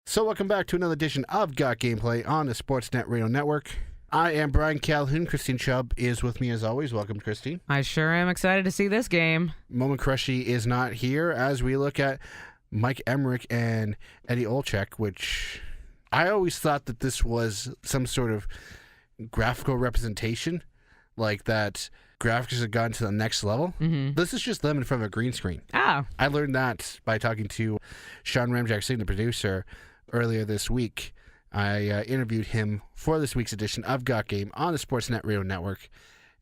So welcome back to another edition of Got Gameplay on the Sportsnet Radio Network. I am Bryan Calhoun. Christine Chubb is with me as always. Welcome, Christine. I sure am excited to see this game. Moment Crushy is not here as we look at Mike Emmerich and Eddie Olczyk, which I always thought that this was some sort of graphical representation, like that graphics have gone to the next level. Mm-hmm. This is just them in front of a green screen. Oh. I learned that by talking to Sean Ramjack Singh, the producer, earlier this week. I interviewed him for this week's edition of Got Game on the Sportsnet Radio Network.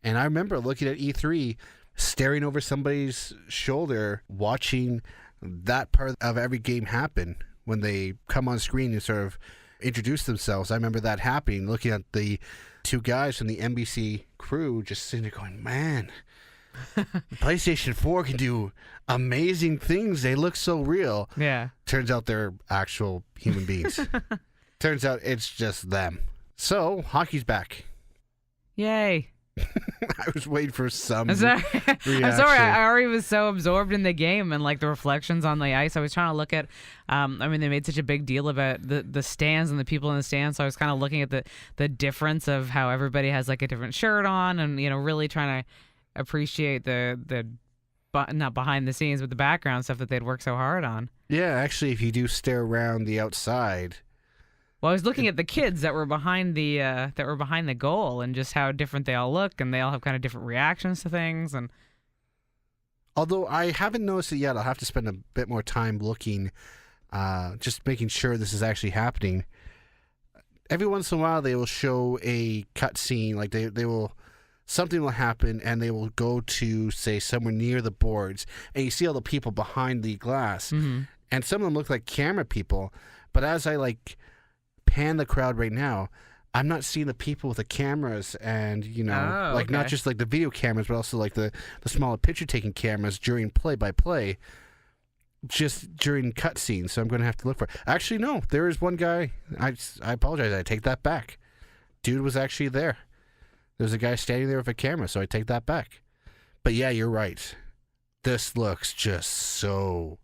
And I remember looking at E3, staring over somebody's shoulder, watching that part of every game happen when they come on screen and sort of introduce themselves. I remember that happening, looking at the two guys from the NBC crew just sitting there going, man, PlayStation 4 can do amazing things. They look so real. Yeah. Turns out they're actual human beings. Turns out it's just them. So, hockey's back. Yay. I was waiting for some I'm sorry. reaction. I'm sorry. I already was so absorbed in the game and like the reflections on the ice. I was trying to look at, they made such a big deal about the stands and the people in the stands. So I was kind of looking at the difference of how everybody has like a different shirt on and, really trying to appreciate the not behind the scenes, but the background stuff that they'd worked so hard on. Yeah, actually, if you do stare around the outside. Well, I was looking at the kids that were behind the goal and just how different they all look, and they all have kind of different reactions to things. And although I haven't noticed it yet, I'll have to spend a bit more time looking, just making sure this is actually happening. Every once in a while, they will show a cut scene, like they will. Something will happen, and they will go to, say, somewhere near the boards, and you see all the people behind the glass, and some of them look like camera people, but as I, pan the crowd right now, I'm not seeing the people with the cameras and, okay. Not just, the video cameras, but also, the smaller picture-taking cameras during play-by-play, just during cutscenes, so I'm going to have to look for it. Actually, no, there is one guy, I apologize, I take that back. Dude was actually there. There's a guy standing there with a camera, so I take that back. But yeah, you're right. This looks just so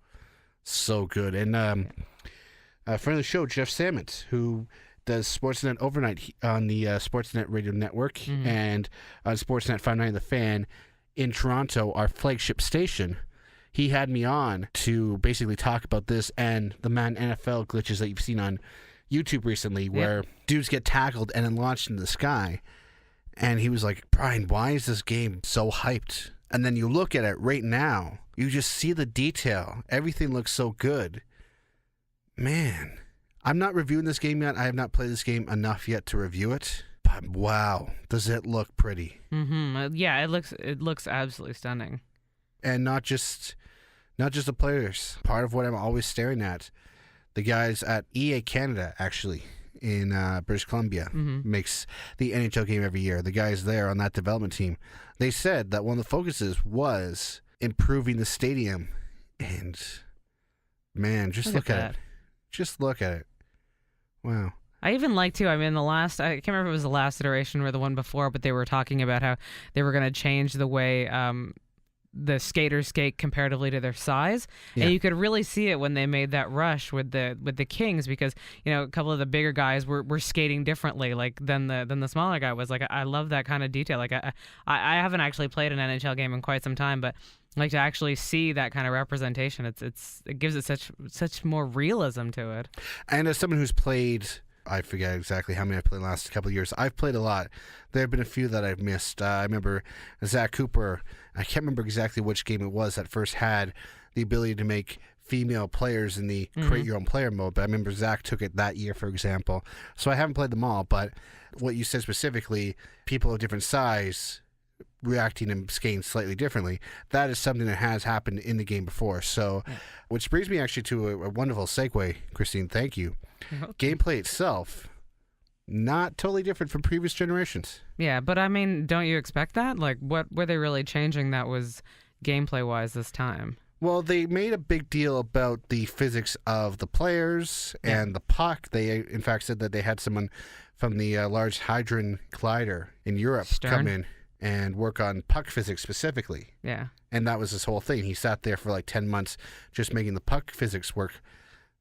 good. And a friend of the show, Jeff Sammons, who does Sportsnet Overnight on the Sportsnet Radio Network and on Sportsnet 590 The Fan in Toronto, our flagship station, he had me on to basically talk about this and the Madden NFL glitches that you've seen on YouTube recently where dudes get tackled and then launched into the sky. And he was like, Bryan, why is this game so hyped? And then you look at it right now, you just see the detail. Everything looks so good. Man, I'm not reviewing this game yet. I have not played this game enough yet to review it. But wow, does it look pretty. Yeah, it looks absolutely stunning. And not just the players. Part of what I'm always staring at, the guys at EA Canada, actually, in British Columbia, makes the NHL game every year. The guys there on that development team, they said that one of the focuses was improving the stadium. And man, just look at it. Just look at it. Wow. I even like too. I can't remember if it was the last iteration or the one before, but they were talking about how they were going to change the way the skaters skate comparatively to their size, and you could really see it when they made that rush with the Kings, because a couple of the bigger guys were skating differently than the smaller guy was. I love that kind of detail. I haven't actually played an NHL game in quite some time, but to actually see that kind of representation, it gives it such more realism to it. And as someone who's played, I forget exactly how many I played in the last couple of years. I've played a lot. There have been a few that I've missed. I remember Zach Cooper. I can't remember exactly which game it was that first had the ability to make female players in the create your own player mode. But I remember Zach took it that year, for example. So I haven't played them all. But what you said specifically, people of different size reacting and skating slightly differently, that is something that has happened in the game before. So, which brings me actually to a wonderful segue, Christine. Thank you. Gameplay itself, not totally different from previous generations. Yeah, but don't you expect that? What were they really changing that was gameplay-wise this time? Well, they made a big deal about the physics of the players and the puck. They, in fact, said that they had someone from the Large Hadron Collider in Europe come in and work on puck physics specifically. Yeah. And that was his whole thing. He sat there for 10 months just making the puck physics work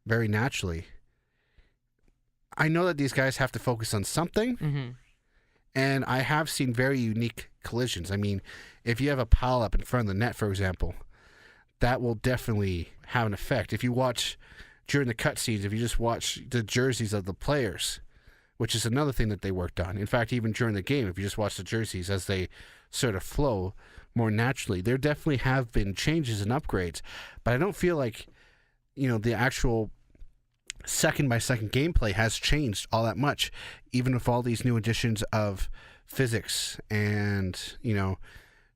very naturally. I know that these guys have to focus on something, Mm-hmm. and I have seen very unique collisions. I mean, if you have a pile up in front of the net, for example, that will definitely have an effect. If you watch during the cutscenes, if you just watch the jerseys of the players, which is another thing that they worked on. In fact, even during the game, if you just watch the jerseys as they sort of flow more naturally, there definitely have been changes and upgrades. But I don't feel like, the actual second-by-second gameplay has changed all that much, even with all these new additions of physics and,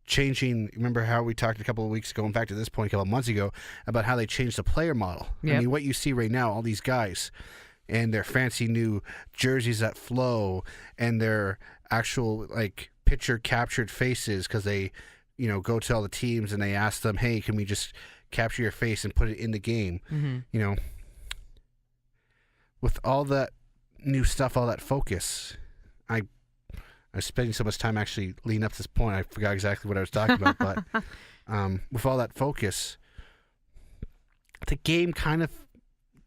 changing. Remember how we talked a couple of weeks ago, in fact, at this point, a couple of months ago, about how they changed the player model. Yep. I mean, what you see right now, all these guys and their fancy new jerseys that flow and their actual picture captured faces, because they go to all the teams and they ask them, hey, can we just capture your face and put it in the game? Mm-hmm. With all that new stuff, all that focus, I was spending so much time actually leading up to this point, I forgot exactly what I was talking about. But with all that focus, the game kind of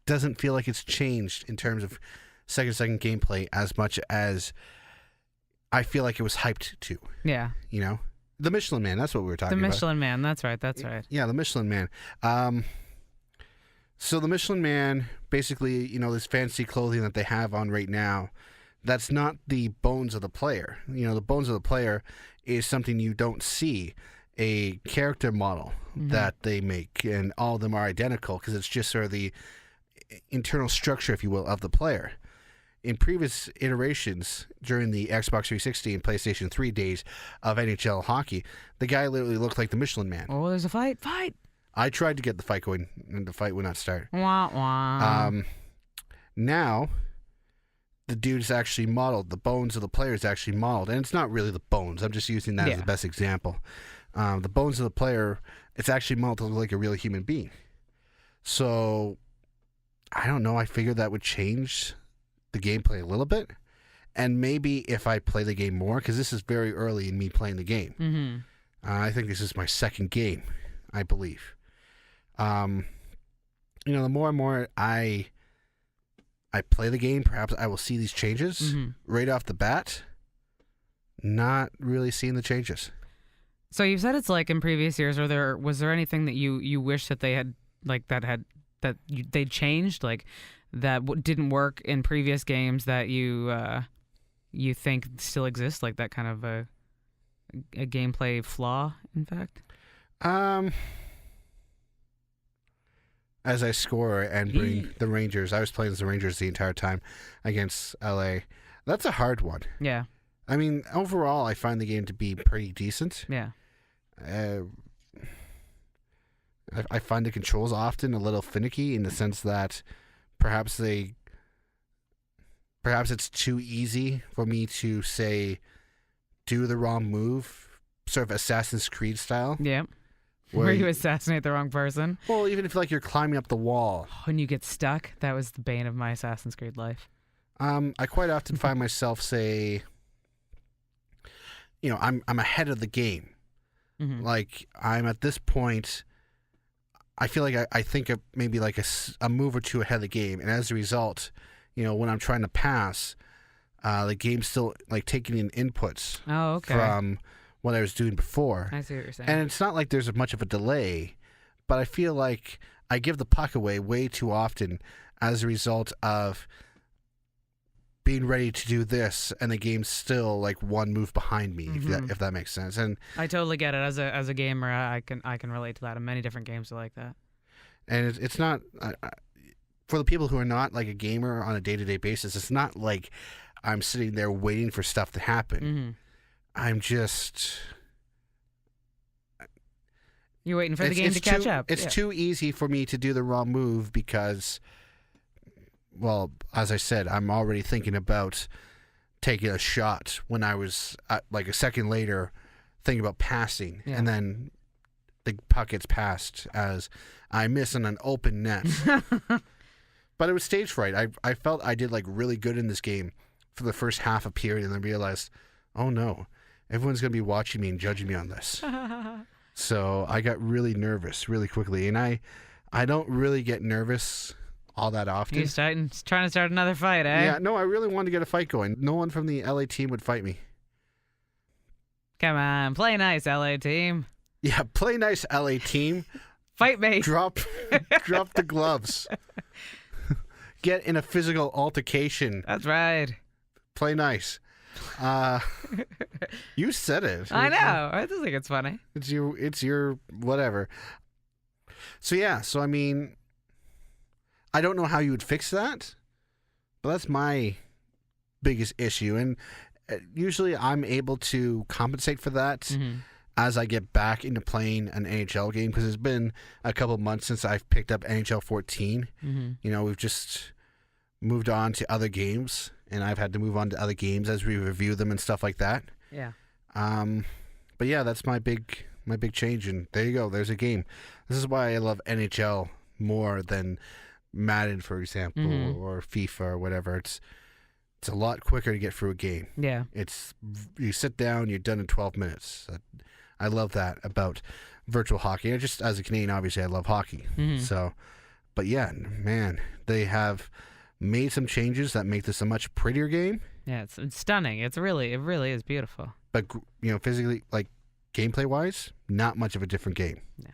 doesn't feel like it's changed in terms of second gameplay as much as I feel like it was hyped to. Yeah. The Michelin Man, that's what we were talking about. The Michelin Man, that's right. Yeah, the Michelin Man. So the Michelin Man, basically, this fancy clothing that they have on right now, that's not the bones of the player. The bones of the player is something you don't see. A character model that they make, and all of them are identical because it's just sort of the internal structure, if you will, of the player. In previous iterations during the Xbox 360 and PlayStation 3 days of NHL hockey, the guy literally looked like the Michelin Man. Oh, there's a fight! Fight! I tried to get the fight going, and the fight would not start. Wah, wah. Now, the dude's actually modeled. The bones of the player is actually modeled. And it's not really the bones. I'm just using that as the best example. The bones of the player, it's actually modeled like a real human being. So, I don't know. I figured that would change the gameplay a little bit. And maybe if I play the game more, because this is very early in me playing the game. Mm-hmm. I think this is my second game, I believe. The more and more I play the game, perhaps I will see these changes right off the bat. Not really seeing the changes. So you've said it's like in previous years. Was there anything that you wish that they had they changed, like that didn't work in previous games that you think still exists, like that kind of a gameplay flaw? In fact, as I score and bring the Rangers, I was playing as the Rangers the entire time against LA. That's a hard one. Yeah. I mean, overall, I find the game to be pretty decent. Yeah. I find the controls often a little finicky in the sense that perhaps it's too easy for me to say, do the wrong move, sort of Assassin's Creed style. Yeah. Where you assassinate the wrong person. Well, even if you're climbing up the wall. When you get stuck, that was the bane of my Assassin's Creed life. I quite often find myself say, I'm ahead of the game. Mm-hmm. Like, I'm at this point, I feel like I think of maybe like a move or two ahead of the game. And as a result, when I'm trying to pass, the game's still like taking in inputs from what I was doing before. I see what you're saying. And it's not like there's much of a delay, but I feel like I give the puck away way too often as a result of being ready to do this, and the game's still like one move behind me, if that makes sense. And I totally get it. As a gamer, I can relate to that. And many different games are like that. And it's not for the people who are not like a gamer on a day-to-day basis. It's not like I'm sitting there waiting for stuff to happen. Mm-hmm. I'm just. You're waiting for the game to catch up. It's too easy for me to do the wrong move because, well, as I said, I'm already thinking about taking a shot when I was like a second later thinking about passing, and then the puck gets passed as I miss on an open net. But it was stage fright. I felt I did like really good in this game for the first half a period, and then realized, oh no, everyone's going to be watching me and judging me on this. So I got really nervous really quickly, and I don't really get nervous all that often. Trying to start another fight, eh? Yeah, no, I really wanted to get a fight going. No one from the LA team would fight me. Come on, play nice, LA team. Yeah, play nice, LA team. Fight me. Drop the gloves. Get in a physical altercation. That's right. Play nice. You said it. I know. I just think it's funny. It's your whatever. So yeah, I mean, I don't know how you would fix that, but that's my biggest issue. And usually I'm able to compensate for that as I get back into playing an NHL game, because it's been a couple of months since I've picked up NHL 14. You know, we've just moved on to other games, and I've had to move on to other games as we review them and stuff like that. Yeah. But yeah, that's my big change, and there you go. There's a game. This is why I love NHL more than Madden, for example, or FIFA or whatever. It's a lot quicker to get through a game. Yeah. You sit down, you're done in 12 minutes. I love that about virtual hockey. And just as a Canadian, obviously, I love hockey. So, but yeah, man, they have made some changes that make this a much prettier game. Yeah, it's stunning. It really is beautiful. But, you know, physically, like gameplay wise, not much of a different game. Yeah.